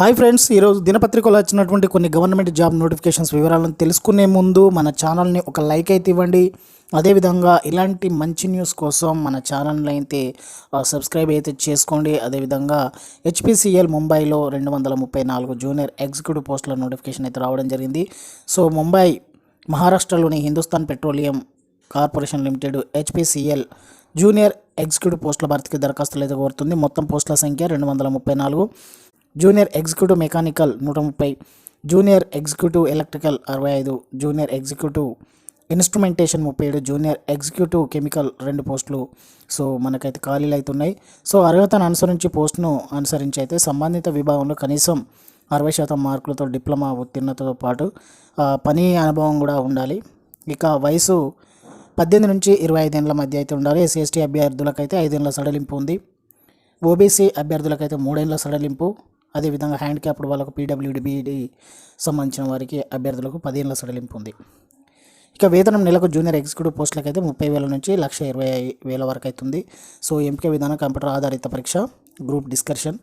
Hi friends, ఈరోజు దినపత్రికలో వచ్చినటువంటి కొన్ని గవర్నమెంట్ జాబ్ నోటిఫికేషన్స్ వివరాలను తెలుసుకునే ముందు మన ఛానల్ని ఒక లైక్ అయితే ఇవ్వండి. అదేవిధంగా ఇలాంటి మంచి న్యూస్ కోసం మన ఛానల్ని అయితే సబ్స్క్రైబ్ అయితే చేసుకోండి. అదేవిధంగా హెచ్పిసిఎల్ ముంబైలో 234 జూనియర్ ఎగ్జిక్యూటివ్ పోస్టుల నోటిఫికేషన్ అయితే రావడం జరిగింది. సో ముంబై మహారాష్ట్రలోని Hindustan petroleum corporation limited HPCL junior executive పోస్టుల భర్తీకి దరఖాస్తులు అయితే కోరుతుంది. మొత్తం పోస్టుల సంఖ్య 234. Junior executive mechanical 130, junior executive electrical 65, junior executive instrumentation 37, junior executive chemical 2 పోస్టులు. సో మనకైతే ఖాళీలు అయితే ఉన్నాయి. సో అర్హతను అనుసరించి పోస్టును అనుసరించి అయితే సంబంధిత విభాగంలో కనీసం 60% మార్కులతో డిప్లొమా ఉత్తీర్ణతతో పాటు పని అనుభవం కూడా ఉండాలి. ఇక వయసు 18 నుంచి 25 ఏళ్ళ మధ్య అయితే ఉండాలి. ఎస్సీ అభ్యర్థులకైతే 5 ఏళ్ళ సడలింపు ఉంది. ఓబీసీ అభ్యర్థులకైతే 3 ఏళ్ళ సడలింపు. అదేవిధంగా హ్యాండిక్యాప్డ్ వాళ్ళకు పీడబ్ల్యూడి సంబంధించిన వారికి అభ్యర్థులకు 10 ఏళ్ళ సడలింపు ఉంది. ఇక వేతనం నెలకు జూనియర్ ఎగ్జిక్యూటివ్ పోస్టులకైతే 30,000 నుంచి 1,20,000 వరకు అవుతుంది. సో ఎంపిక విధానం కంప్యూటర్ ఆధారిత పరీక్ష, group discussion,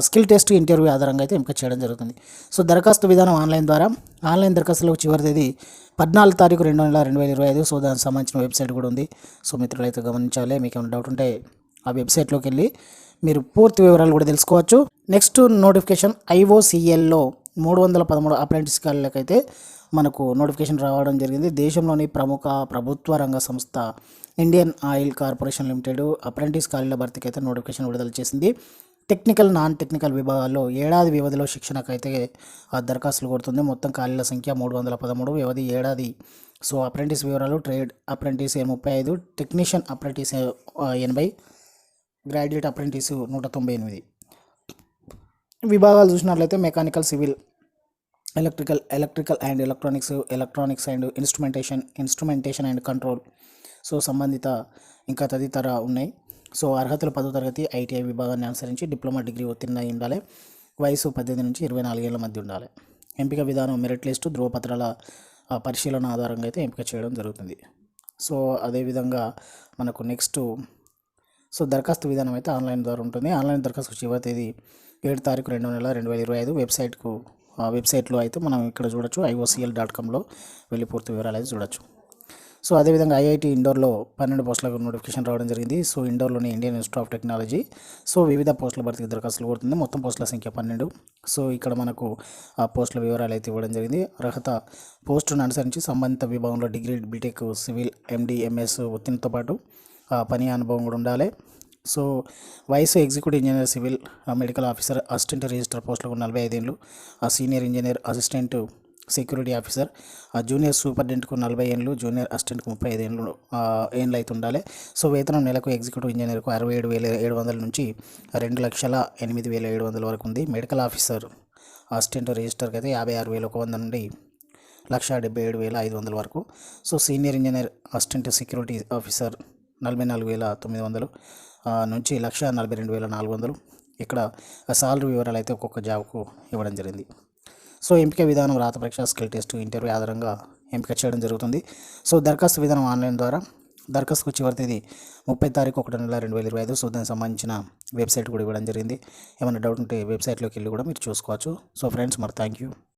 skill test, interview ఆధారంగా అయితే ఎంపిక చేయడం జరుగుతుంది. సో దరఖాస్తు విధానం ఆన్లైన్ ద్వారా. ఆన్లైన్ దరఖాస్తులకు చివరి తేదీ 14 తారీఖు 2 నెల 2025. సో దానికి సంబంధించిన వెబ్సైట్ కూడా ఉంది. సో మిత్రులు అయితే గమనించాలి. మీకు ఏమైనా డౌట్ ఉంటే ఆ వెబ్సైట్లోకి వెళ్ళి మీరు పూర్తి వివరాలు కూడా తెలుసుకోవచ్చు. నెక్స్ట్ నోటిఫికేషన్ ఐఓసిఎల్లో 313 అప్రెంటిస్ ఖాళీలకైతే మనకు నోటిఫికేషన్ రావడం జరిగింది. దేశంలోని ప్రముఖ ప్రభుత్వ రంగ సంస్థ Indian oil corporation limited apprentice ఖాళీల భర్తీకి అయితే నోటిఫికేషన్ విడుదల చేసింది. టెక్నికల్, నాన్ టెక్నికల్ విభాగాల్లో ఏడాది వ్యవధిలో శిక్షణకైతే దరఖాస్తులు కోరుతుంది. మొత్తం ఖాళీల సంఖ్య 313, వ్యవధి ఏడాది. సో అప్రెంటిస్ వివరాలు: trade apprentice 35, technician apprentice 80, graduate apprentice 198. విభాగాలు చూసినట్లయితే mechanical, civil, electrical and electronics and instrumentation and control. So సంబంధిత ఇంకా తదితర ఉన్నాయి. సో అర్హతలు 10వ తరగతి ఐటీఐ విభాగాన్ని అనుసరించి డిప్లొమా డిగ్రీ ఉత్తీర్ణ అయి ఉండాలి. వయసు 18 నుంచి 24 ఏళ్ళ మధ్య ఉండాలి. ఎంపిక విధానం మెరిట్ లిస్టు, ధ్రువపత్రాల పరిశీలన ఆధారంగా అయితే ఎంపిక చేయడం జరుగుతుంది. సో అదేవిధంగా మనకు నెక్స్ట్ దరఖాస్తు విధానం అయితే ఆన్లైన్ ద్వారా ఉంటుంది. ఆన్లైన్ దరఖాస్తు చివరి తేదీ 7 తారీఖు 2 నెల 2025. వెబ్సైట్లో అయితే మనం ఇక్కడ చూడొచ్చు, IOCL.comలో వెళ్ళి పూర్తి వివరాలు అయితే చూడొచ్చు. సో అదేవిధంగా ఐఐటి ఇండోర్లో 12 పోస్టులకు నోటిఫికేషన్ రావడం జరిగింది. సో ఇండోర్లోని Indian institute of technology so వివిధ పోస్టుల భర్తీకి దరఖాస్తులు కోరుతుంది. మొత్తం పోస్టుల సంఖ్య 12. సో ఇక్కడ మనకు ఆ పోస్టుల వివరాలు అయితే ఇవ్వడం జరిగింది. అర్హత పోస్టును అనుసరించి సంబంధిత విభాగంలో degree, BTech, civil, MD, MS ఉత్తీర్ణతో పాటు పని అనుభవం కూడా ఉండాలి. సో వయసు executive engineer, civil, medical officer, assistant register పోస్టులకు 45 ఏళ్ళు, senior engineer, assistant security officer, junior సూపరింటెండెంట్కు 40 ఏళ్ళు, జూనియర్ అసిస్టెంట్కు 35 ఏళ్ళు అయితే ఉండాలి. సో వేతనం నెలకు ఎగ్జిక్యూటివ్ ఇంజనీర్కు 67,700 నుంచి 2,08,700 వరకు ఉంది. మెడికల్ ఆఫీసర్, అసిస్టెంట్ రిజిస్టర్కి అయితే 56,100 నుండి 1,77,500 వరకు. So senior engineer, assistant security officer 44,900 నుంచి 1,42,400. ఇక్కడ సాలరీ వివరాలు అయితే ఒక్కొక్క జాబ్కు ఇవ్వడం జరిగింది. సో ఎంపిక విధానం రాత పరీక్ష, స్కిల్ టెస్ట్, ఇంటర్వ్యూ ఆధారంగా ఎంపిక చేయడం జరుగుతుంది. సో దరఖాస్తు విధానం ఆన్లైన్ ద్వారా. దరఖాస్తుకు చివరి తేదీ 30 తారీఖు 1 నెల 2025. సో దానికి సంబంధించిన వెబ్సైట్ కూడా ఇవ్వడం జరిగింది. ఏమైనా డౌట్ ఉంటే వెబ్సైట్లోకి వెళ్ళి కూడా మీరు చూసుకోవచ్చు. సో ఫ్రెండ్స్, మరి థ్యాంక్ యూ.